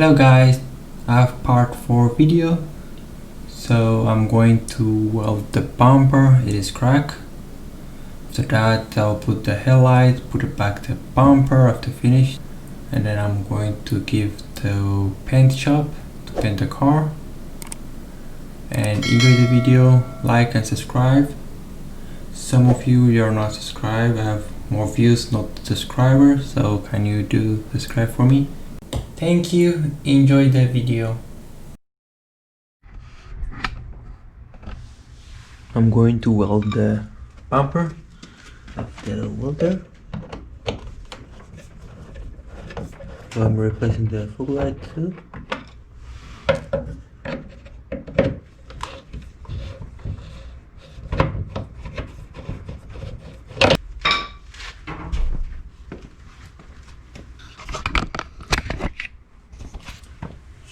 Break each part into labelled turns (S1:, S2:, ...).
S1: Hello guys, I have part 4 video. So I'm going to weld the bumper, it is cracked. After that I'll put the headlight, put it back the bumper after finish, and then I'm going to give the paint shop to paint the car. And enjoy the video, like and subscribe. Some of you are not subscribed, I have more views not subscribers, so can you do subscribe for me? Thank you, enjoy the video. I'm going to weld the bumper of the welder. So I'm replacing the fog light too.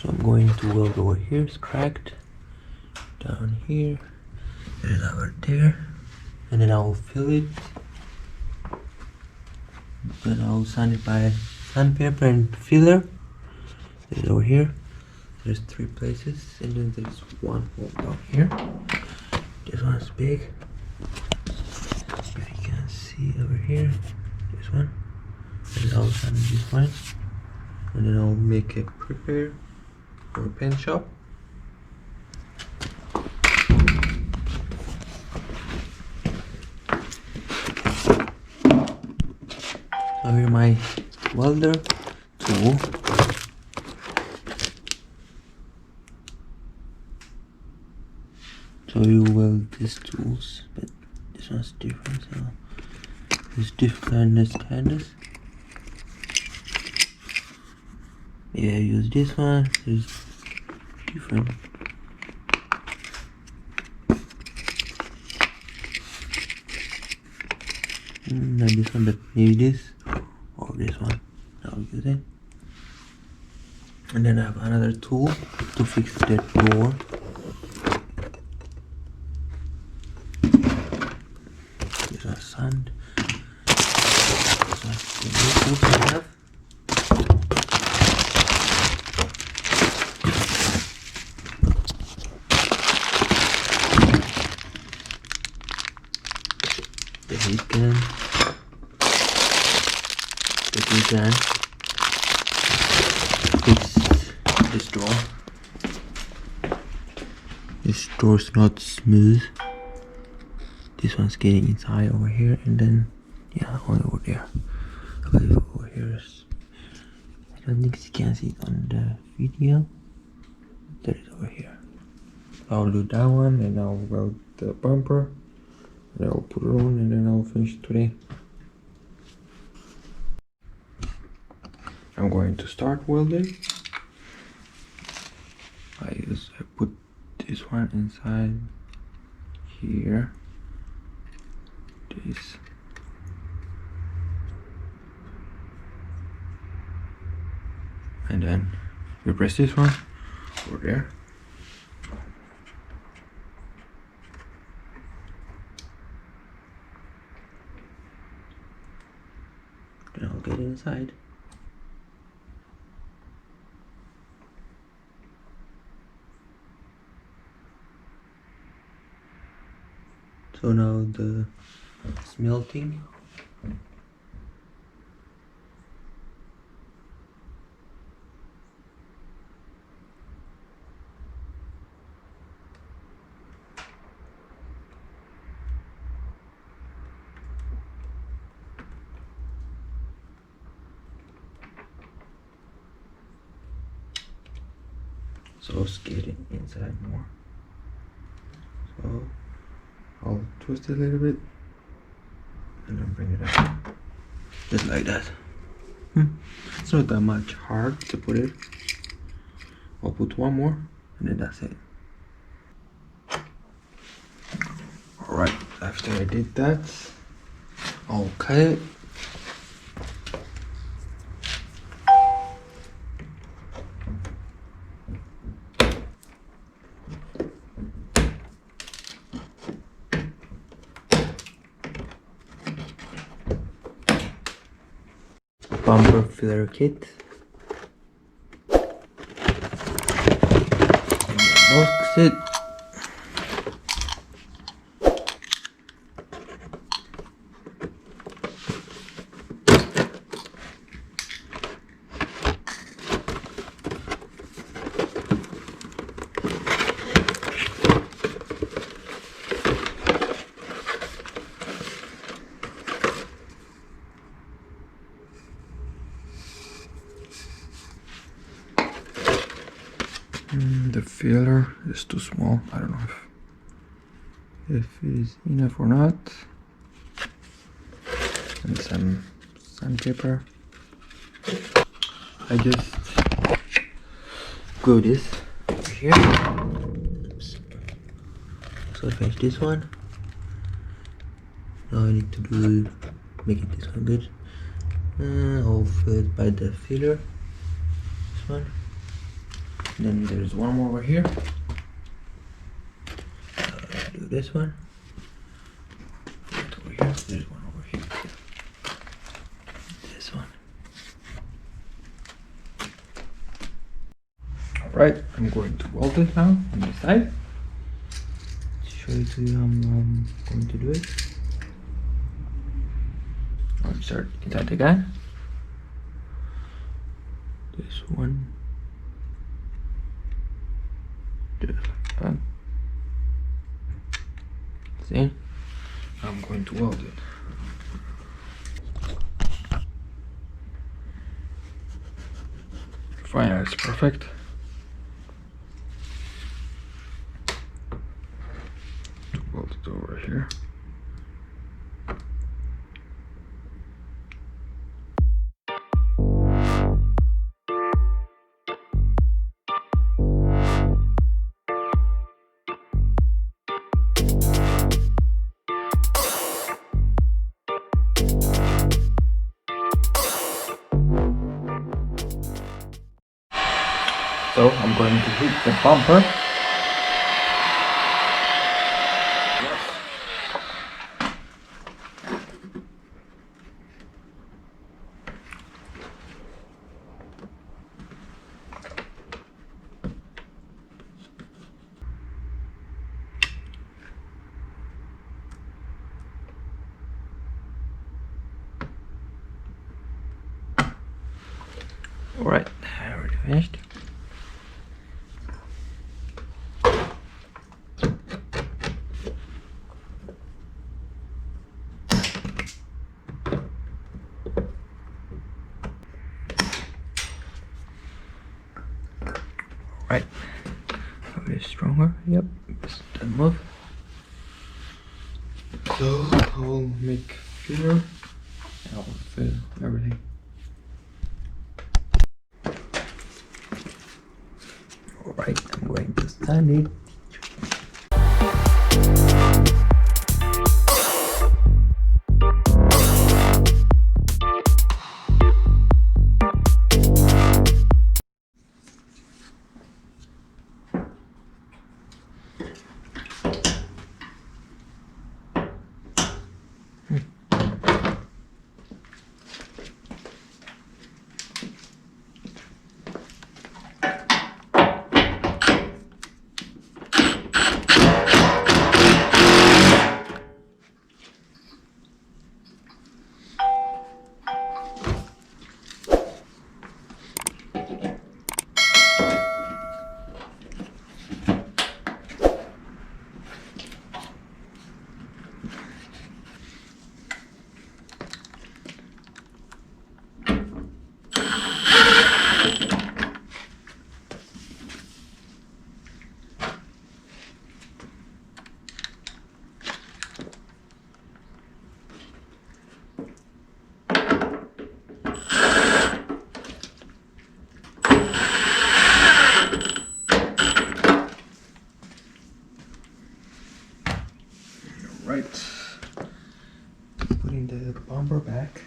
S1: So I'm going to weld over here, it's cracked. Down here. There's over there, and then I'll fill it. Then I'll sand it by sandpaper and filler. There's over here. There's 3 places, and then there's one hole down here. This one's big. If you can see over here, this one. And I'll sand this one, and then I'll make a prepare for a paint shop. So here's my welder tool. So you weld these tools, but this one's different. So it's different standards. Yeah, use this one. It's different. Not this one, but maybe this or this one. I'll use it. And then I have another tool to fix the door. This is sand. This is the new tools I have. The heat gun. The heat gun. Fix this door. This door's not smooth. This one's getting inside over here, and then yeah, only over there. I believe over here is. I don't think you can see it on the video. There it is over here. I'll do that one, and I'll weld the bumper. And I'll put it on, and then I'll finish it today. I'm going to start welding. I put this one inside here. This. And then we press this one over there. Then I'll get inside. So now the smelting. So it's getting inside more. So I'll twist it a little bit and then bring it up. Just like that. It's not that much hard to put it. I'll put one more and then that's it. Alright, after I did that, I'll cut it. Bumper filler kit. fix it. The filler is too small. I don't know if it is enough or not. And some sandpaper. I just glue this over here. Oops. So I finished this one. Now I need to make it this one good. I'll fill it by the filler. This one. Then there's one more over here. Do this one. Over here. There's one over here. This one. Alright, I'm going to weld it now on the side. To show you to you how I'm going to do it. I'll insert inside the gun. This one. Just like that. See? I'm going to weld it. Finally, it's perfect. Weld it over here. So I'm going to hit the bumper. Alright, I already finished. Right, a bit stronger. Yep, just doesn't move. So I'll make filler and I'll fill everything. Alright, I'm going to stand it. Right, putting the bumper back.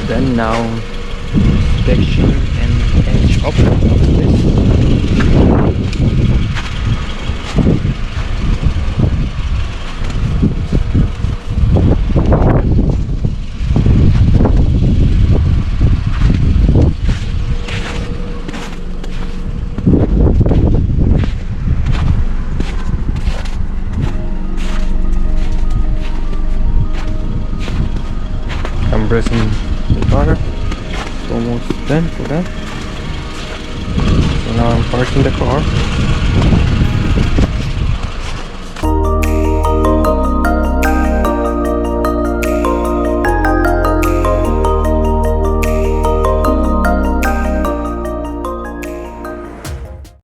S1: Then now inspection and edge up of this. I'm pressing the car. It's almost done for that. So now I'm parking the car.